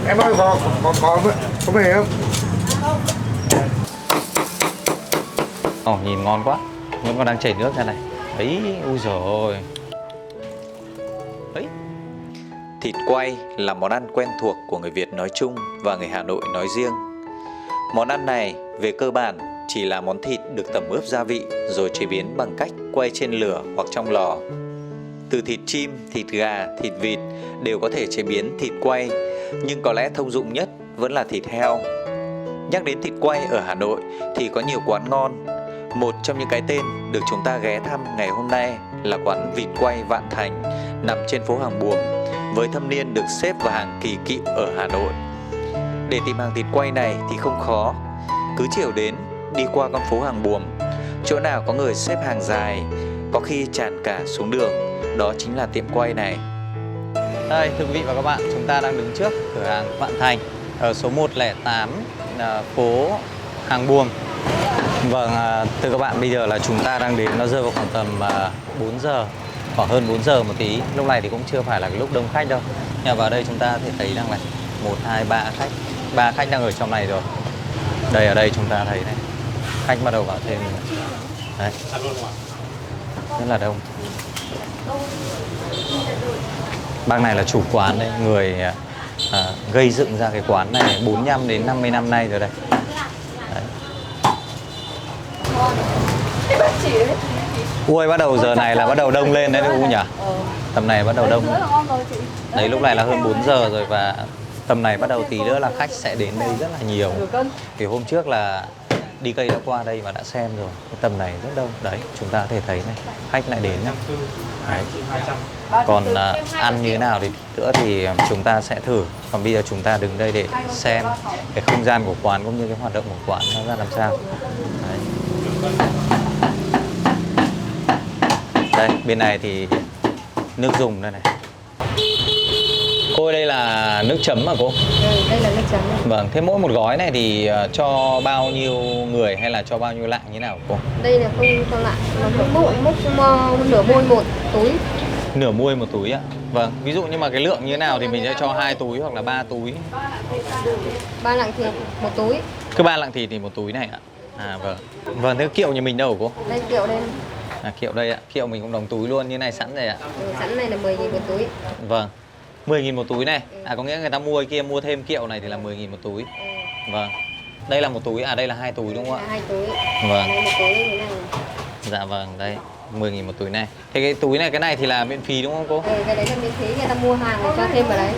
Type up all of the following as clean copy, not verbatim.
Em ơi, có về không? Ồ, nhìn ngon quá. Vẫn còn đang chảy nước ra này. Ấy, ui dồi ôi. Ấy. Thịt quay là món ăn quen thuộc của người Việt nói chung và người Hà Nội nói riêng. Món ăn này về cơ bản chỉ là món thịt được tẩm ướp gia vị rồi chế biến bằng cách quay trên lửa hoặc trong lò. Từ thịt chim, thịt gà, thịt vịt đều có thể chế biến thịt quay, nhưng có lẽ thông dụng nhất vẫn là thịt heo. Nhắc đến thịt quay ở Hà Nội thì có nhiều quán ngon. Một trong những cái tên được chúng ta ghé thăm ngày hôm nay là quán vịt quay Vạn Thành nằm trên phố Hàng Buồm với thâm niên được xếp vào hàng kỳ cựu ở Hà Nội. Để tìm hàng thịt quay này thì không khó. Cứ chiều đến, đi qua con phố Hàng Buồm, chỗ nào có người xếp hàng dài, có khi tràn cả xuống đường, đó chính là tiệm quay này. Đây, thưa quý vị và các bạn, chúng ta đang đứng trước cửa hàng Vạn Thành ở số 108 phố Hàng Buồm. Vâng, thưa các bạn, bây giờ là chúng ta đang đến, nó rơi vào khoảng tầm 4 giờ, khoảng hơn 4 giờ một tí. Lúc này thì cũng chưa phải là cái lúc đông khách đâu. Nhưng vào đây chúng ta có thể thấy rằng là 1, 2, 3 khách. 3 khách đang ở trong này rồi. Đây, ở đây chúng ta thấy này, khách bắt đầu vào thêm rồi. Đấy, rất là đông. Bác này là chủ quán đấy, người gây dựng ra cái quán này 45 đến 50 năm nay rồi đây. Đấy. Ui, bắt đầu giờ này là bắt đầu đông lên đấy U nhỉ? Tầm này bắt đầu đông. Đấy, lúc này là hơn 4 giờ rồi và tầm này bắt đầu tí nữa là khách sẽ đến đây rất là nhiều. Thì hôm trước là đi cây đã qua đây và đã xem rồi. Cái tầm này rất đông. Đấy, chúng ta có thể thấy này, khách lại đến này. Đấy. Còn ăn như thế nào thì nữa thì chúng ta sẽ thử. Còn bây giờ chúng ta đứng đây để xem cái không gian của quán cũng như cái hoạt động của quán nó ra làm sao. Đấy. Đây, bên này thì nước dùng đây này. Cô ơi, đây là nước chấm mà cô? Đây là nước chấm. Vâng, thế mỗi một gói này thì cho bao nhiêu người hay là cho bao nhiêu lạng như nào cô? Đây là không cho lạng, múc nửa muôi một túi. Nửa muôi một túi ạ? Vâng, ví dụ như mà cái lượng như thế nào thì mình sẽ cho 2 túi hoặc là 3 túi? 3 lạng thịt một túi. Cứ 3 lạng thịt thì một túi này ạ? À vâng. Vâng, thế kiệu nhà mình đâu hả cô? Đây kiệu đây. À, kiệu đây ạ, kiệu mình cũng đóng túi luôn như này sẵn rồi ạ. Sẵn này là 10.000 một túi. Vâng, 10.000 một túi này. À, có nghĩa người ta mua kia mua thêm kiệu này thì là 10.000 một túi. Vâng. Đây là một túi, à đây là 2 túi đúng không ạ? 2 túi. Vâng. Đây một túi như thế này. Dạ vâng, đây 10.000 một túi này. Thế cái túi này, cái này thì là miễn phí đúng không cô? Cái đấy là miễn phí, người ta mua hàng để cho thêm vào đấy.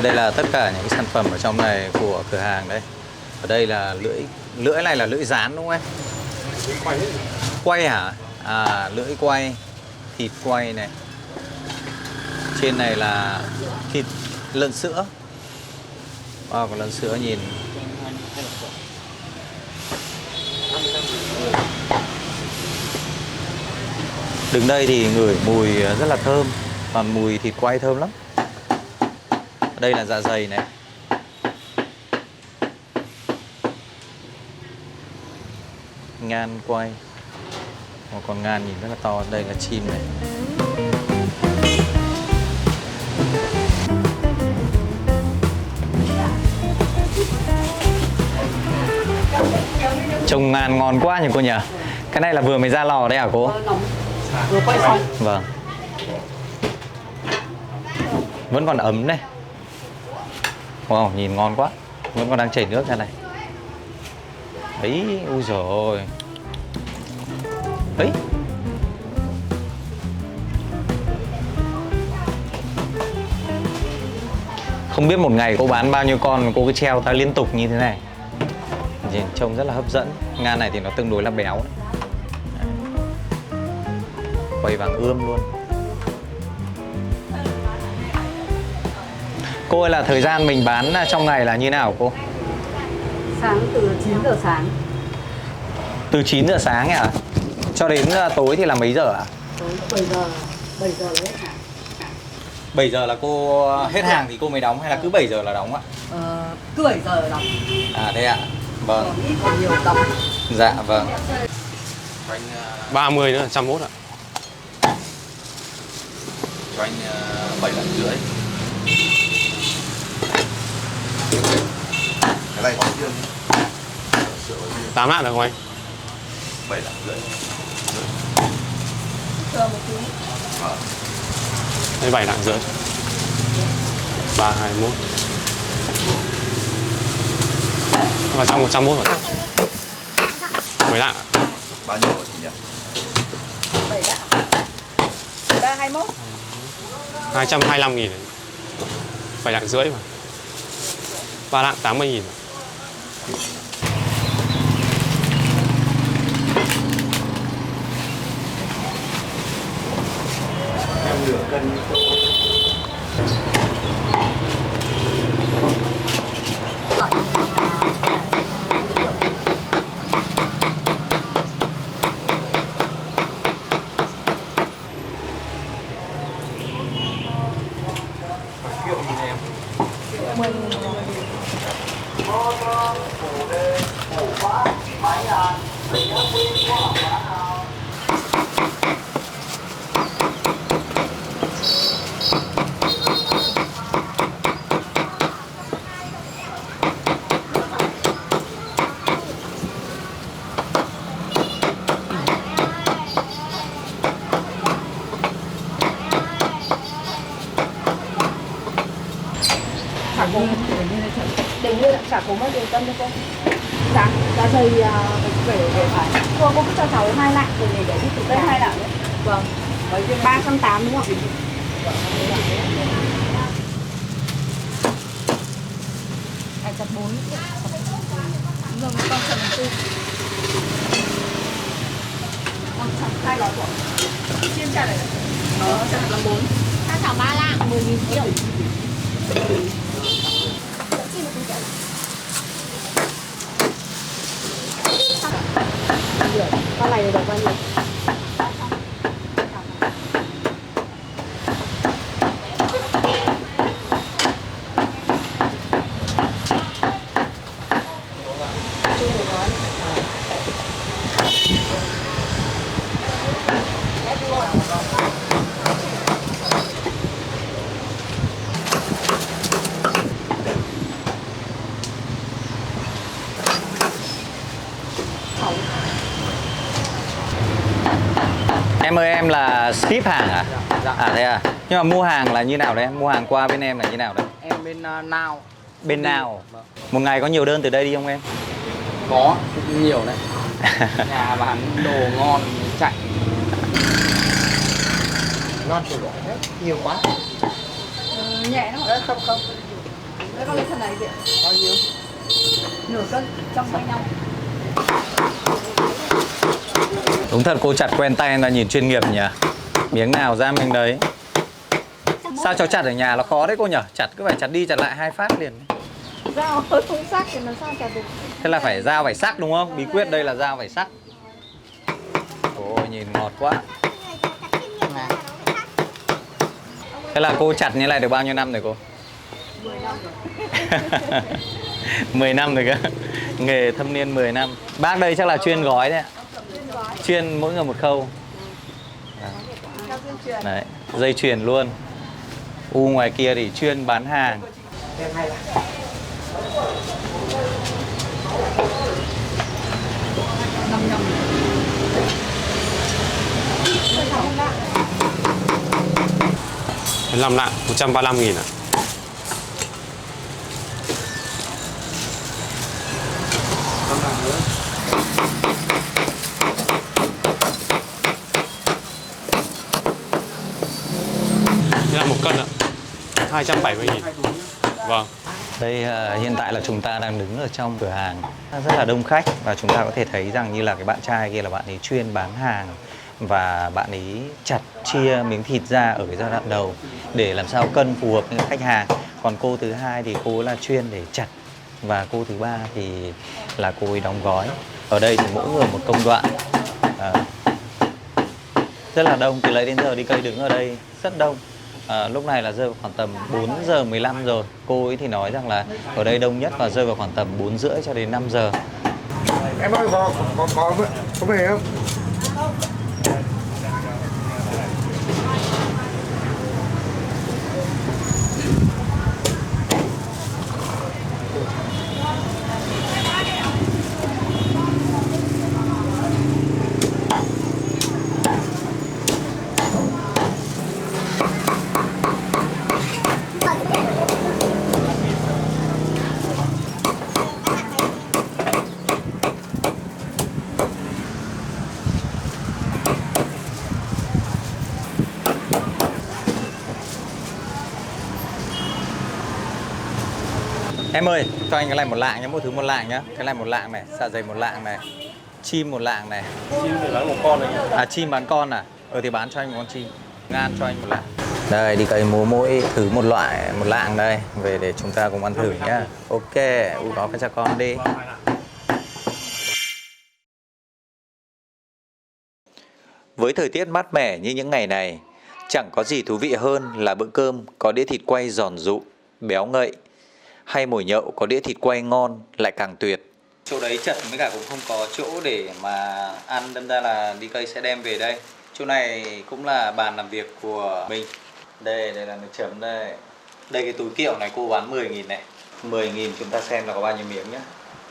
Đây là tất cả những sản phẩm ở trong này của cửa hàng đây. Ở đây là lưỡi này là lưỡi rán đúng không em? Quay hả? À, lưỡi quay, thịt quay này. Trên này là thịt lợn sữa. Còn lợn sữa nhìn. Đứng đây thì ngửi mùi rất là thơm. Còn mùi thịt quay thơm lắm. Đây là dạ dày này. Ngan quay. Một con ngan nhìn rất là to. Đây là chim này. Trông ngan ngon quá nhỉ cô nhỉ? Cái này là vừa mới ra lò đấy hả cô? Vừa quay xong. Vâng. Vẫn còn ấm này. Wow, nhìn ngon quá. Vẫn còn đang chảy nước ra này. Ấy, ui dồi ôi. Ấy. Không biết một ngày cô bán bao nhiêu con mà cô cứ treo ta liên tục như thế này. Nhìn trông rất là hấp dẫn. Ngan này thì nó tương đối là béo đấy. Quay vàng ươm luôn. Cô ơi, là thời gian mình bán trong ngày là như nào cô? Sáng từ 9 giờ sáng. Từ 9 giờ sáng ạ? Cho đến tối thì là mấy giờ ạ? Tối 7 giờ hết hàng. 7 giờ là cô hết hàng thì cô mới đóng hay là cứ 7 giờ là đóng ạ? Cứ 7 giờ đóng. À đây ạ. Vâng. Còn ít còn nhiều đóng. Dạ vâng. 30 nữa, 101 ạ. Cho anh 7 lần rưỡi. Cái này có riêng. 8 lạng được không anh? 7 lạng rưỡi. Chờ một tí. Đây 7 lạng rưỡi. 321. Và trong 101 rồi. 10 lạng. Bao nhiêu chị nhỉ? 7 lạng. 321. 225.000. 7 lạng rưỡi mà. 3 lạng 80.000. Em nửa cân. Chả cốm. Tính như là chả cốm bao nhiêu cân đấy cô? Dạ, dạ dày về phải. Cô cứ cho cháu 2 lạng rồi để tiếp tục đây 2 lạng đấy. Vâng. 380 đúng không? Anh chặt 4. Đúng rồi, con chặt 4. Con chặt 2 lọ rồi. Chiên chặt này. Chặt là 4. Hai chảo 3 lạng 10.000 triệu. Con này được bao nhiêu? Em ơi, em là ship hàng à? Dạ. À thế à? Nhưng mà mua hàng là như nào đấy? Mua hàng qua bên em là như nào đấy? Em bên Now. Bên nào? Vâng. Một ngày có nhiều đơn từ đây đi không em? Có, cũng nhiều đấy. Nhà bán đồ ngon chạy. Ngon từ gọi hết. Nhiều quá. Nhẹ nó không không không. Đấy con lấy phần này chị. Bao nhiêu? Nửa cân, 125. Đúng thật cô chặt quen tay là nhìn chuyên nghiệp nhỉ? Miếng nào ra miếng đấy. Sao cho chặt ở nhà nó khó đấy cô nhỉ? Chặt cứ phải chặt đi chặt lại 2 phát liền. Dao hơi không sắc thì làm sao chặt được. Thế là phải dao phải sắc đúng không? Bí quyết đây là dao phải sắc. Ôi nhìn ngọt quá. Thế là cô chặt như này được bao nhiêu năm rồi cô? 10 năm rồi. 10 năm rồi cơ. Nghề thâm niên 10 năm. Bác đây chắc là chuyên gói đấy ạ. Chuyên mỗi người một khâu. Đấy, dây chuyền luôn. U ngoài kia thì chuyên bán hàng. Đến 5 lạng 135.000 ạ. Thế là 1 cân ạ. 270.000. Vâng. Đây hiện tại là chúng ta đang đứng ở trong cửa hàng rất là đông khách và chúng ta có thể thấy rằng như là cái bạn trai kia là bạn ấy chuyên bán hàng và bạn ấy chặt chia miếng thịt ra ở cái giai đoạn đầu để làm sao cân phù hợp với khách hàng. Còn cô thứ hai thì cô là chuyên để chặt và cô thứ ba thì là cô ấy đóng gói. Ở đây thì mỗi người một công đoạn. Rất là đông, từ lấy đến giờ đi cây đứng ở đây rất đông. Lúc này là rơi vào khoảng tầm 4 giờ 15 rồi. Cô ấy thì nói rằng là ở đây đông nhất và rơi vào khoảng tầm 4 rưỡi cho đến 5 giờ. Em ơi, có về không? Em ơi, cho anh cái này một lạng nhé, mỗi thứ một lạng nhá. Cái này một lạng này, dạ dày một lạng này, chim một lạng này. Chim thì bán một con đấy nhá. À, chim bán con à? Thì bán cho anh một con chim. Ngan cho anh một lạng. Đây, đi cây mua mỗi thứ một loại, một lạng đây. Về để chúng ta cùng ăn thử nhá. Ok, có cái cho con đi. Với thời tiết mát mẻ như những ngày này, chẳng có gì thú vị hơn là bữa cơm có đĩa thịt quay giòn rụm, béo ngậy, hay mồi nhậu có đĩa thịt quay ngon lại càng tuyệt. Chỗ đấy chật với cả cũng không có chỗ để mà ăn, đâm ra là đi cây sẽ đem về đây. Chỗ này cũng là bàn làm việc của mình. Đây là nước chấm đây. Đây cái túi kiệu này cô bán 10.000 này. 10.000 chúng ta xem là có bao nhiêu miếng nhé.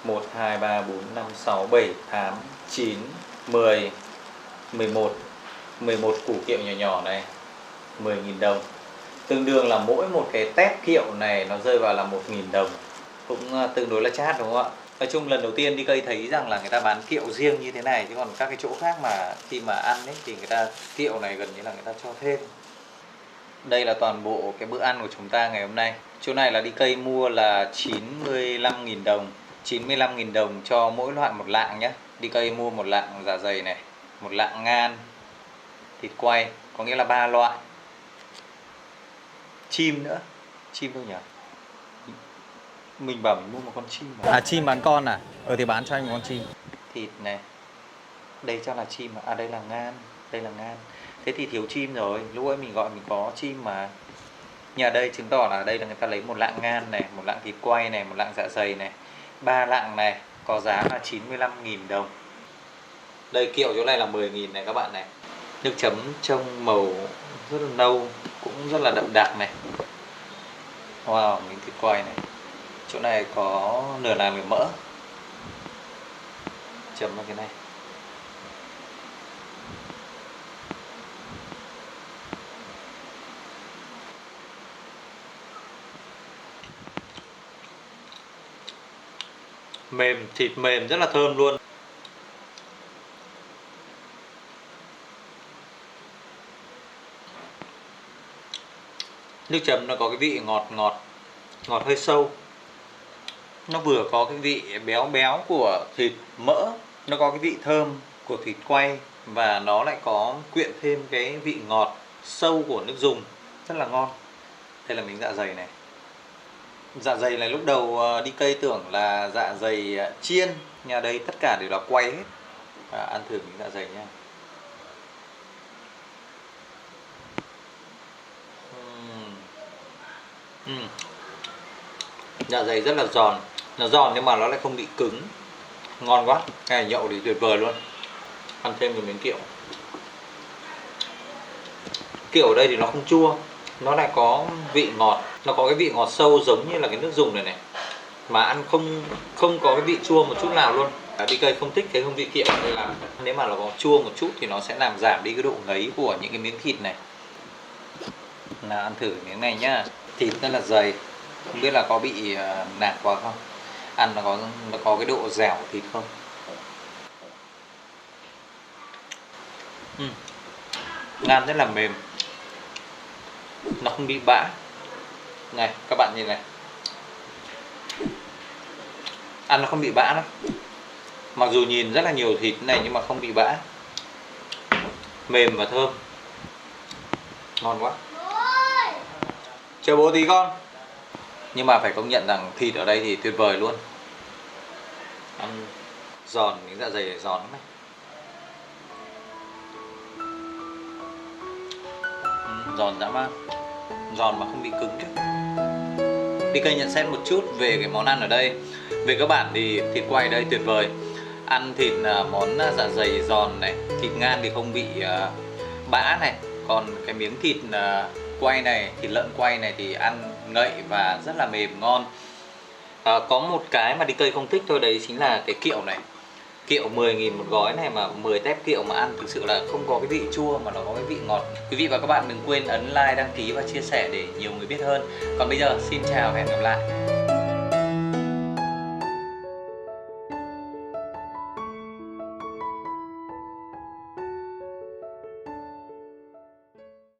1, 2, 3, 4, 5, 6, 7, 8, 9, 10, 11 củ kiệu nhỏ nhỏ này. 10.000 đồng. Tương đương là mỗi một cái tép kiệu này nó rơi vào là 1.000 đồng. Cũng tương đối là chát đúng không ạ? Nói chung lần đầu tiên đi cây thấy rằng là người ta bán kiệu riêng như thế này, chứ còn các cái chỗ khác mà khi mà ăn ấy thì người ta kiệu này gần như là người ta cho thêm. Đây là toàn bộ cái bữa ăn của chúng ta ngày hôm nay. Chỗ này là đi cây mua là 95.000 đồng. 95.000 đồng cho mỗi loại một lạng nhé. Đi cây mua một lạng dạ dày này, một lạng ngan, thịt quay, có nghĩa là 3 loại. Chim nữa. Chim đâu nhỉ? Mình bảo mình mua một con chim mà. À, chim bán con à? Thì bán cho anh một con chim. Thịt này. Đây chắc là chim à? Đây là ngan. Đây là ngan. Thế thì thiếu chim rồi. Lúc ấy mình gọi mình có chim mà. Nhà đây chứng tỏ là đây là người ta lấy một lạng ngan này, một lạng thịt quay này, một lạng dạ dày này, 3 lạng này, có giá là 95.000 đồng. Đây kiệu chỗ này là 10.000 này các bạn này. Nước chấm trông màu rất là nâu, cũng rất là đậm đặc này. Wow, miếng thịt quay này. Chỗ này có nửa lạng mỡ. Chấm vào cái này. Mềm, thịt mềm rất là thơm luôn. Nước chấm nó có cái vị ngọt hơi sâu. Nó vừa có cái vị béo béo của thịt mỡ, nó có cái vị thơm của thịt quay, và nó lại có quyện thêm cái vị ngọt sâu của nước dùng, rất là ngon. Đây là miếng dạ dày này. Dạ dày này lúc đầu đi cây tưởng là dạ dày chiên, nhà đây tất cả đều là quay hết. Ăn thử miếng dạ dày nha. Dạ dày rất là giòn. Nó giòn nhưng mà nó lại không bị cứng. Ngon quá. Cái này nhậu thì tuyệt vời luôn. Ăn thêm một miếng kiệu. Kiệu ở đây thì nó không chua, nó lại có vị ngọt. Nó có cái vị ngọt sâu giống như là cái nước dùng này này, mà ăn không có cái vị chua một chút nào luôn. Đi cây không thích cái hương vị kiệu, nên là nếu mà nó có chua một chút thì nó sẽ làm giảm đi cái độ ngấy của những cái miếng thịt này. Nào, ăn thử miếng này nhá. Thịt rất là dày, không biết là có bị nạc quá không. Ăn nó có cái độ dẻo thịt không. Ngan rất là mềm, nó không bị bã. Này các bạn nhìn này, ăn nó không bị bã đâu. Mặc dù nhìn rất là nhiều thịt này nhưng mà không bị bã, mềm và thơm, ngon quá. Chờ bố tí con. Nhưng mà phải công nhận rằng thịt ở đây thì tuyệt vời luôn. Ăn giòn, miếng dạ dày giòn lắm này. Giòn dã man, giòn mà không bị cứng chứ. Đi cây nhận xét một chút về cái món ăn ở đây. Về các bạn thì thịt quay ở đây tuyệt vời. Ăn thịt món dạ dày giòn này, thịt ngan thì không bị bã này. Còn cái miếng thịt quay này, thịt lợn quay này thì ăn ngậy và rất là mềm ngon. Có một cái mà đi cây không thích thôi, đấy chính là cái kiệu này. Kiệu 10.000 một gói này mà 10 tép kiệu mà ăn thực sự là không có cái vị chua mà nó có cái vị ngọt. Quý vị và các bạn đừng quên ấn like, đăng ký và chia sẻ để nhiều người biết hơn. Còn bây giờ xin chào và hẹn gặp lại.